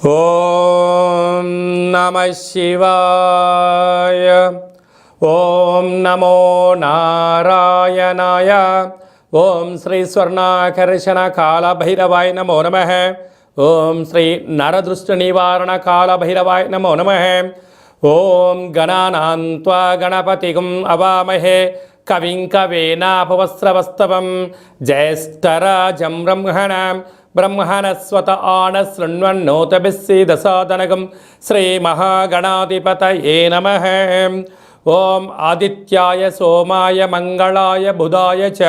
ఓం నమః శివాయ. ఓం నమో నారాయణాయ. ఓం శ్రీ స్వర్ణాకర్షణ కాళభైరవాయ నమో నమః. ఓం శ్రీ నరదృష్టి నివారణ కాళభైరవాయ నమో నమః. ఓం గణానాం త్వా గణపతిం అవామహే కవిం కవేనాపవస్రవస్తవం జ్యేష్ఠరాజం బ్రహ్మణస్వత ఆనశృణ్వన్నోతభిస్సీదసాదనగం శ్రీమహాగణాధిపతయే నమః. ఓం ఆదిత్యాయ సోమాయ మంగళాయ బుధాయ చ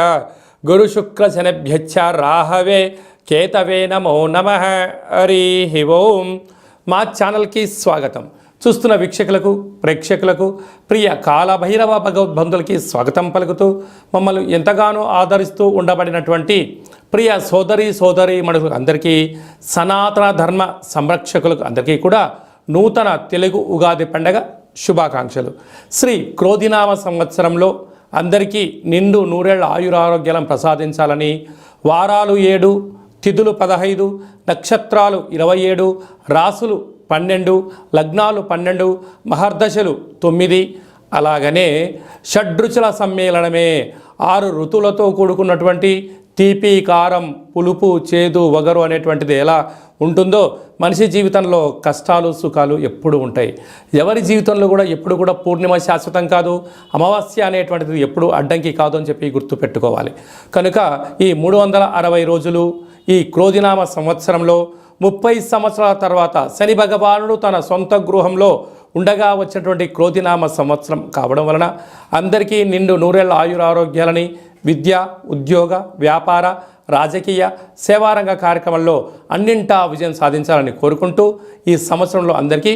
గురుశుక్రశనిభ్యశ్చ రాహవే కేతవే నమో నమః. హరి ఓం. మా ఛానల్కి స్వాగతం. చూస్తున్న వీక్షకులకు ప్రేక్షకులకు ప్రియ కాళభైరవ భగవద్బంధులకి స్వాగతం పలుకుతూ మమ్మల్ని ఎంతగానో ఆదరిస్తూ ఉండబడినటువంటి ప్రియ సోదరి మనుషులకు అందరికీ, సనాతన ధర్మ సంరక్షకులకు అందరికీ కూడా నూతన తెలుగు ఉగాది పండగ శుభాకాంక్షలు. శ్రీ క్రోధినామ సంవత్సరంలో అందరికీ నిండు నూరేళ్ల ఆయురారోగ్యాలను ప్రసాదించాలని, వారాలు 7, తిథులు 15, నక్షత్రాలు 27, రాసులు 12, లగ్నాలు 12, మహర్దశలు 9, అలాగనే షడ్రుచుల సమ్మేళనమే 6 ఋతువులతో కూడుకున్నటువంటి తీపి, కారం, పులుపు, చేదు, వగరు అనేటువంటిది ఎలా ఉంటుందో మనిషి జీవితంలో కష్టాలు సుఖాలు ఎప్పుడు ఉంటాయి. ఎవరి జీవితంలో కూడా ఎప్పుడు కూడా పూర్ణిమ శాశ్వతం కాదు, అమావాస్య అనేటువంటిది ఎప్పుడు అడ్డంకి కాదు అని చెప్పి గుర్తుపెట్టుకోవాలి. కనుక ఈ 360 రోజులు ఈ క్రోధినామ సంవత్సరంలో 30 సంవత్సరాల తర్వాత శని భగవానుడు తన సొంత గృహంలో ఉండగా వచ్చినటువంటి క్రోధినామ సంవత్సరం కావడం వలన అందరికీ నిండు నూరేళ్ల ఆయురారోగ్యాలని, విద్య, ఉద్యోగ, వ్యాపార, రాజకీయ, సేవారంగ కార్యక్రమాల్లో అన్నింటా విజయం సాధించాలని కోరుకుంటూ ఈ సంవత్సరంలో అందరికీ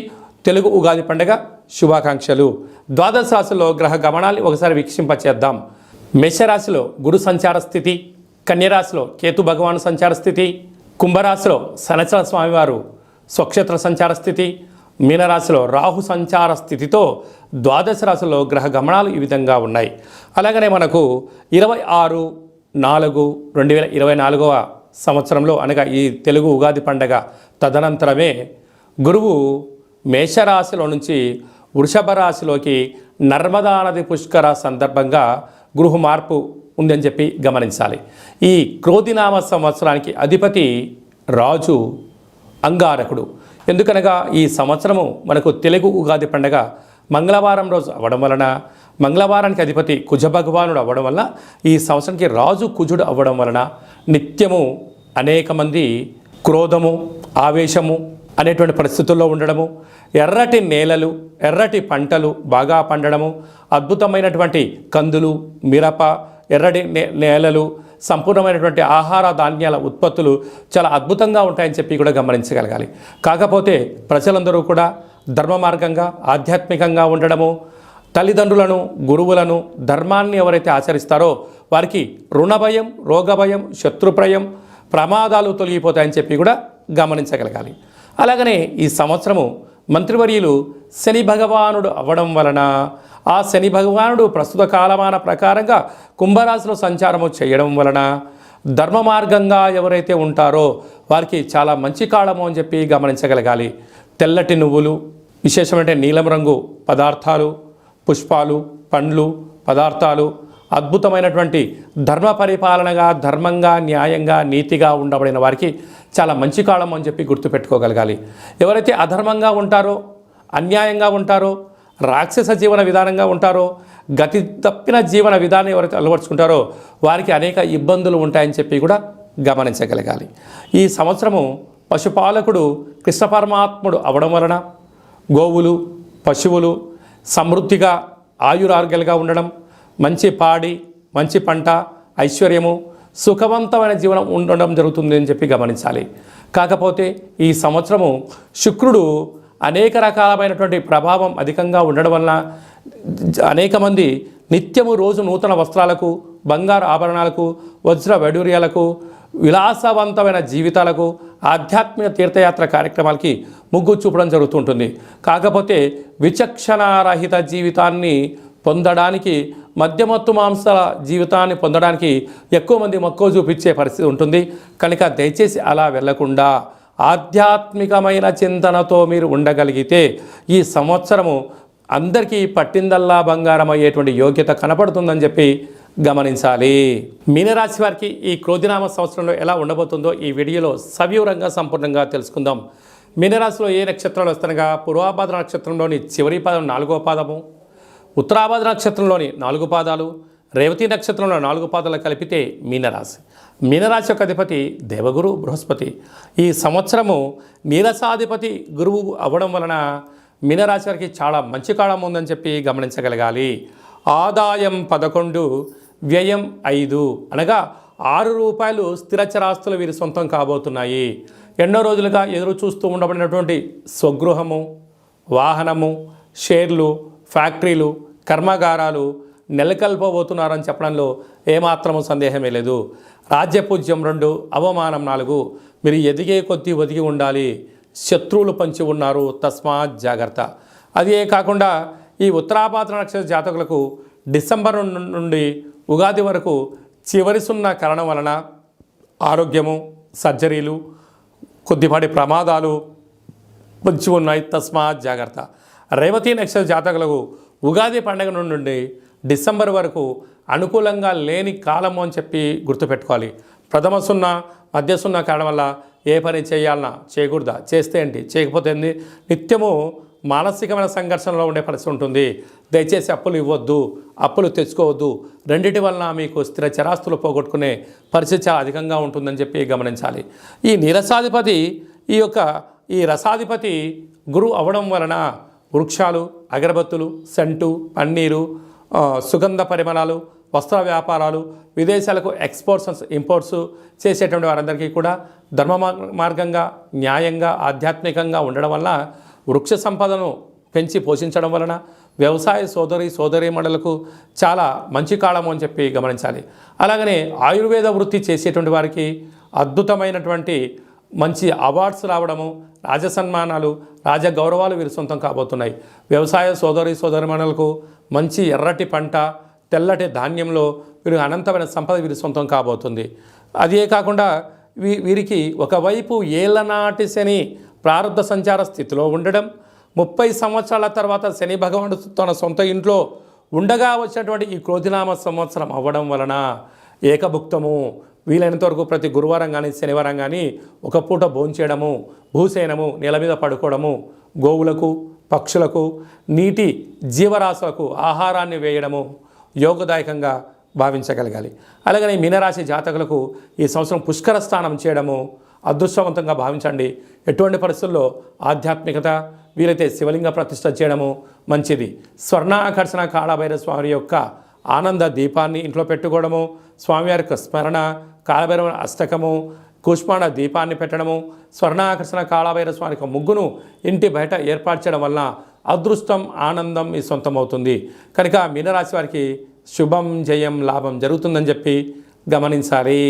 తెలుగు ఉగాది పండుగ శుభాకాంక్షలు. ద్వాదశ రాశిలో గ్రహ గమనాన్ని ఒకసారి వీక్షింపచేద్దాం. మేషరాశిలో గురు సంచార స్థితి, కన్యరాశిలో కేతు భగవాను సంచార స్థితి, కుంభరాశిలో శనిచర స్వామివారు స్వక్షేత్ర సంచార స్థితి, మీనరాశిలో రాహు సంచార స్థితితో ద్వాదశ రాశిలో గ్రహ గమనాలు ఈ విధంగా ఉన్నాయి. అలాగనే మనకు 26/4/2024 సంవత్సరంలో అనగా ఈ తెలుగు ఉగాది పండగ తదనంతరమే గురువు మేషరాశిలో నుంచి వృషభ రాశిలోకి నర్మదా నది పుష్కర సందర్భంగా గృహ మార్పు ఉందని చెప్పి గమనించాలి. ఈ క్రోధినామ సంవత్సరానికి అధిపతి రాజు అంగారకుడు. ఎందుకనగా ఈ సంవత్సరము మనకు తెలుగు ఉగాది పండగ మంగళవారం రోజు అవ్వడం వలన, మంగళవారానికి అధిపతి కుజ భగవానుడు అవ్వడం వలన, ఈ సంవత్సరానికి రాజు కుజుడు అవ్వడం వలన నిత్యము అనేక మంది క్రోధము, ఆవేశము అనేటువంటి పరిస్థితుల్లో ఉండడము, ఎర్రటి నేలలు, ఎర్రటి పంటలు బాగా పండడము, అద్భుతమైనటువంటి కందులు, మిరప, ఎర్రటి నేలలు, సంపూర్ణమైనటువంటి ఆహార ధాన్యాల ఉత్పత్తులు చాలా అద్భుతంగా ఉంటాయని చెప్పి కూడా గమనించగలగాలి. కాకపోతే ప్రజలందరూ కూడా ధర్మ మార్గంగా, ఆధ్యాత్మికంగా ఉండడము, తల్లిదండ్రులను, గురువులను, ధర్మాన్ని ఎవరైతే ఆచరిస్తారో వారికి రుణ భయం, రోగ భయం, శత్రుప్రయం, ప్రమాదాలు తొలగిపోతాయని చెప్పి కూడా గమనించగలగాలి. అలాగనే ఈ సంవత్సరము మంత్రివర్యులు శని భగవానుడు అవ్వడం వలన ఆ శని భగవానుడు ప్రస్తుత కాలమాన ప్రకారంగా కుంభరాశిలో సంచారము చేయడం వలన ధర్మ మార్గంగా ఎవరైతే ఉంటారో వారికి చాలా మంచి కాలము అని చెప్పి గమనించగలగాలి. తెల్లటి నువ్వులు, విశేషమైన నీలం రంగు పదార్థాలు, పుష్పాలు, పండ్లు, పదార్థాలు, అద్భుతమైనటువంటి ధర్మ పరిపాలనగా, ధర్మంగా, న్యాయంగా, నీతిగా ఉండబడిన వారికి చాలా మంచి కాలం అని చెప్పి గుర్తుపెట్టుకోగలగాలి. ఎవరైతే అధర్మంగా ఉంటారో, అన్యాయంగా ఉంటారో, రాక్షస జీవన విధానంగా ఉంటారో, గతి తప్పిన జీవన విధానం ఎవరైతే అలవర్చుకుంటారో వారికి అనేక ఇబ్బందులు ఉంటాయని చెప్పి కూడా గమనించగలగాలి. ఈ సంవత్సరము పశుపాలకుడు కృష్ణ పరమాత్ముడు అవడం వలన గోవులు, పశువులు సమృద్ధిగా ఆయురారోగ్యాలుగా ఉండడం, మంచి పాడి, మంచి పంట, ఐశ్వర్యము, సుఖవంతమైన జీవనం ఉండడం జరుగుతుంది అని చెప్పి గమనించాలి. కాకపోతే ఈ సంవత్సరము శుక్రుడు అనేక రకాలమైనటువంటి ప్రభావం అధికంగా ఉండడం వలన అనేక మంది నిత్యము రోజు నూతన వస్త్రాలకు, బంగారు ఆభరణాలకు, వజ్ర వైడూర్యాలకు, విలాసవంతమైన జీవితాలకు, ఆధ్యాత్మిక తీర్థయాత్ర కార్యక్రమాలకి మొగ్గు చూపడం జరుగుతుంటుంది. కాకపోతే విచక్షణారహిత జీవితాన్ని పొందడానికి, మద్యమత్తు మాంసాల జీవితాన్ని పొందడానికి ఎక్కువ మంది మక్కువ చూపించే పరిస్థితి ఉంటుంది. కనుక దయచేసి అలా వెళ్లకుండా ఆధ్యాత్మికమైన చింతనతో మీరు ఉండగలిగితే ఈ సంవత్సరము అందరికీ పట్టిందల్లా బంగారం అయ్యేటువంటి యోగ్యత కనపడుతుందని చెప్పి గమనించాలి. మీనరాశి వారికి ఈ క్రోధినామ సంవత్సరంలో ఎలా ఉండబోతుందో ఈ వీడియోలో సవివరంగా సంపూర్ణంగా తెలుసుకుందాం. మీనరాశిలో ఏ నక్షత్రాలు వస్తానగా పూర్వాభాద్ర నక్షత్రంలోని చివరి పాదం 4వ పాదము, ఉత్తరాభాద్ర నక్షత్రంలోని 4 పాదాలు, రేవతి నక్షత్రంలో 4 పాదాలు కలిపితే మీనరాశి. మీనరాశి యొక్క అధిపతి దేవగురు బృహస్పతి. ఈ సంవత్సరము నీరసాధిపతి గురువు అవ్వడం వలన మీనరాశి వారికి చాలా మంచి కాలం ఉందని చెప్పి గమనించగలగాలి. ఆదాయం 11, వ్యయం 5 అనగా ₹6 స్థిరచరాస్తులు వీరి సొంతం కాబోతున్నాయి. ఎన్నో రోజులుగా ఎదురు చూస్తూ ఉండబడినటువంటి స్వగృహము, వాహనము, షేర్లు, ఫ్యాక్టరీలు, కర్మాగారాలు నెలకొల్పబోతున్నారని చెప్పడంలో ఏమాత్రము సందేహమే లేదు. రాజ్యపూజ్యం 2, అవమానం 4. మీరు ఎదిగే కొద్దీ ఒదిగి ఉండాలి. శత్రువులు పంచి ఉన్నారు, తస్మాత్ జాగ్రత్త. అదే కాకుండా ఈ ఉత్తరాభాద్ర నక్షత్ర జాతకులకు డిసెంబర్ నుండి ఉగాది వరకు చివరి సున్నా కారణం వలన ఆరోగ్యము, సర్జరీలు, కొద్దిపాటి ప్రమాదాలు పొంచి ఉన్నాయి, తస్మాత్ జాగ్రత్త. రేవతి నక్షత్ర జాతకులకు ఉగాది పండుగ నుండి డిసెంబర్ వరకు అనుకూలంగా లేని కాలము అని చెప్పి గుర్తుపెట్టుకోవాలి. ప్రథమ సున్నా, మధ్య సున్నా కారణం వల్ల ఏ పని చేయాలన్నా చేయకూడదా, చేస్తే ఏంటి, చేయకపోతే ఏంటి, నిత్యము మానసికమైన సంఘర్షణలో ఉండే పరిస్థితి ఉంటుంది. దయచేసి అప్పులు ఇవ్వద్దు, అప్పులు తెచ్చుకోవద్దు. రెండిటి వలన మీకు స్థిర చరాస్తులు పోగొట్టుకునే పరిస్థితి చాలా అధికంగా ఉంటుందని చెప్పి గమనించాలి. ఈ నీరసాధిపతి ఈ రసాధిపతి గురువు అవ్వడం వలన వృక్షాలు, అగరబత్తులు, సెంటు, పన్నీరు, సుగంధ పరిమళాలు, వస్త్ర వ్యాపారాలు, విదేశాలకు ఎక్స్పోర్ట్స్ ఇంపోర్ట్స్ చేసేటువంటి వారందరికీ కూడా ధర్మ మార్గంగా, న్యాయంగా, ఆధ్యాత్మికంగా ఉండడం వల్ల వృక్ష సంపదను పెంచి పోషించడం వలన వ్యవసాయ సోదరీమణులకు చాలా మంచి కాలము అని చెప్పి గమనించాలి. అలాగనే ఆయుర్వేద వృత్తి చేసేటువంటి వారికి అద్భుతమైనటువంటి మంచి అవార్డ్స్ రావడము, రాజసన్మానాలు, రాజగౌరవాలు వీరి సొంతం కాబోతున్నాయి. వ్యవసాయ సోదరీమణులకు మంచి ఎర్రటి పంట, తెల్లటి ధాన్యంలో వీరు అనంతమైన సంపద వీరి సొంతం కాబోతుంది. అదే కాకుండా వీరికి ఒకవైపు ఏళ్ళనాటి శని ప్రారంభ సంచార స్థితిలో ఉండడం, 30 సంవత్సరాల తర్వాత శని భగవానుడు తన సొంత ఇంట్లో ఉండగా వచ్చినటువంటి ఈ క్రోధినామ సంవత్సరం అవ్వడం వలన ఏకభుక్తము, వీలైనంత వరకు ప్రతి గురువారం కానీ శనివారం కానీ ఒక పూట భోంచేయడము, భూసేనము, నేల మీద పడుకోవడము, గోవులకు, పక్షులకు, నీటి జీవరాశులకు ఆహారాన్ని వేయడము యోగదాయకంగా భావించగలగాలి. అలాగనే మీనరాశి జాతకులకు ఈ సంవత్సరం పుష్కర స్నానం చేయడము అదృష్టవంతంగా భావించండి. ఎటువంటి పరిస్థితుల్లో ఆధ్యాత్మికత, వీలైతే శివలింగ ప్రతిష్ఠ చేయడము మంచిది. స్వర్ణాకర్షణ కాళభైరవ స్వామి యొక్క ఆనంద దీపాన్ని ఇంట్లో పెట్టుకోవడము, స్వామివారి యొక్క స్మరణ, కాళభైరవ అష్టకము, కూష్మాండ దీపాన్ని పెట్టడము, స్వర్ణాకర్షణ కాళభైరవ స్వామి యొక్క ముగ్గును ఇంటి బయట ఏర్పాటు చేయడం వలన అదృష్టం, ఆనందం మీ సొంతమవుతుంది. కనుక మీనరాశి వారికి శుభం, జయం, లాభం జరుగుతుందని చెప్పి గమనించాలి.